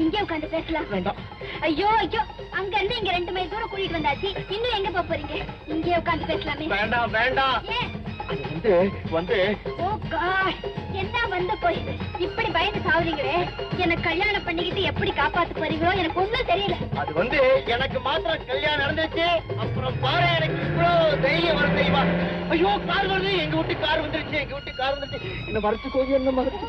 இங்கே உட்காந்து பேசலாம். வேண்டாம். ஐயோ ஐயோ, அங்க இருந்து இங்க 2 மைல் தூரம் கூட்டிட்டு வந்தாச்சு. இன்னும் எங்க போறீங்க? இங்கே உட்காந்து பேசலாமே. வேண்டாம் வேண்டாம். அது வந்து ஓ காட், என்ன வந்த போய் இப்படி பயந்து சாவுறீங்களே. எனக்கு கல்யாணம் பண்ணிக்கிட்டு எப்படி காப்பாத்து போறீங்களோ எனக்கு ஒண்ணும் தெரியல. அது வந்து எனக்கு மாத்திரம் கல்யாணம் நடந்துச்சு. அப்புறம் பாரு எனக்கு இவ்வளவு தைரியம் வர தெரியுமா? ஐயோ கார் வருது, எங்க வீட்டு கார் வந்துருச்சு, எங்க வீட்டு கார் வந்துருச்சு. என்ன மறைச்சுக்கோ, என்ன மறைச்சுக்கோ.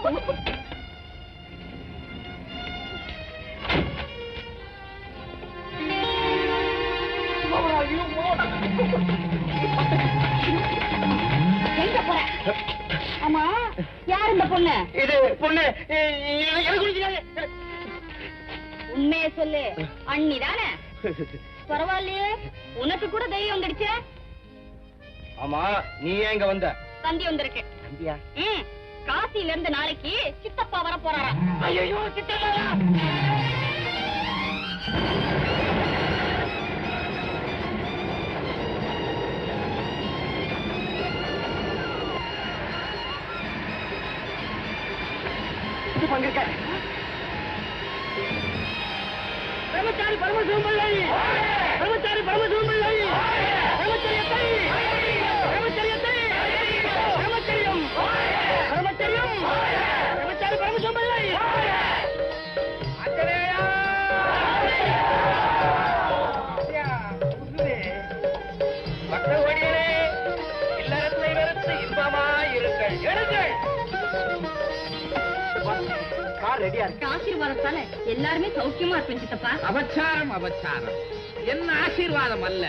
எங்க போற? ஆமா, யார் இந்த பொண்ணு? இது பொண்ணு உண்மையை சொல்லு. அண்ணி தானே? பரவாயில்லையே, உனக்கு கூட தைரியம் வந்துடுச்சு. ஆமா, நீ எங்க வந்த? தந்தி வந்திருக்கு. தந்தியா? காசில இருந்து நாளைக்கு சித்தப்பா வர போறாரா. ஐயோ சித்தப்பா! பிரம்மச்சாரி பரமசிவம் பிள்ளை, பிரம்மச்சாரி பரமசிவம் பிள்ளை, பிரம்மச்சரியத்தை, பிரம்மச்சரியத்தை, பிரம்மச்சரியம், பிரம்மச்சரியம், பிரம்மச்சாரி பரமசிவம் பிள்ளை. பக்தவடிகளே, இல்லறத்தை வெறுத்து இன்பமாயிருங்கள். எழுங்கள். ஆசீர்வாதத்தால எல்லாருமே சௌக்கியமா இருப்பேன் சித்தப்பா. அபச்சாரம் அபச்சாரம். என் ஆசீர்வாதம் அல்ல,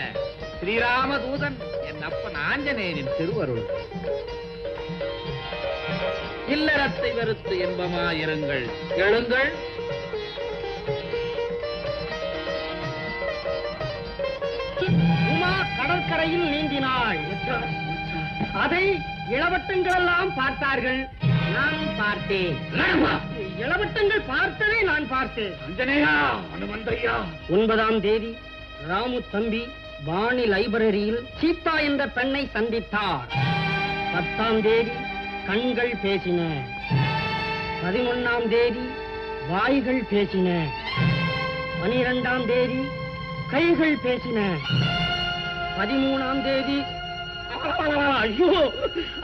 ஸ்ரீராமதூதன் என் அப்பன் ஆஞ்சநேயனின் திருவருள். இல்லறத்தை வெறுத்து இன்பமாயிருங்கள். எழுங்கள். உமா கடற்கரையில் நீந்தினாள். அதை இளவட்டங்கள் எல்லாம் பார்த்தார்கள். நான் பார்த்தேன். இளவட்டங்கள் பார்த்ததை நான் பார்த்தேன். ஆஞ்சநேயா, அனுமந்தையா. 9ஆம் தேதி ராமு தம்பி வாணி லைப்ரரியில் சீதா என்ற பெண்ணை சந்தித்தார். 10ஆம் தேதி கண்கள் பேசின. 11ஆம் தேதி வாய்கள் பேசின. 12ஆம் தேதி கைகள் பேசின. 13ஆம் தேதி ஐயோ,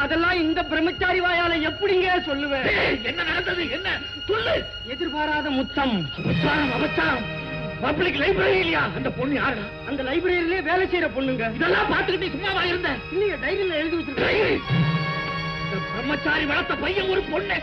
அதெல்லாம் இந்த பிரம்மச்சாரி வாயால எப்படிங்க சொல்லுவேன்? என்ன நடந்தது? என்ன சொல்லு. எதிர்பாராத முத்தம். அபச்சாரம் அபச்சாரம். பப்ளிக் லைப்ரரி இல்லையா? அந்த பொண்ணு யாரு? அந்த லைப்ரரியிலே வேலை செய்யற பொண்ணுங்க. இதெல்லாம் பார்த்துக்கிட்டு சும்மாவா இருந்த? இல்லையா, டைரியில எழுதி வச்சிருக்கேன். பிரம்மச்சாரி வளர்த்த பையன் ஒரு பொண்ணு.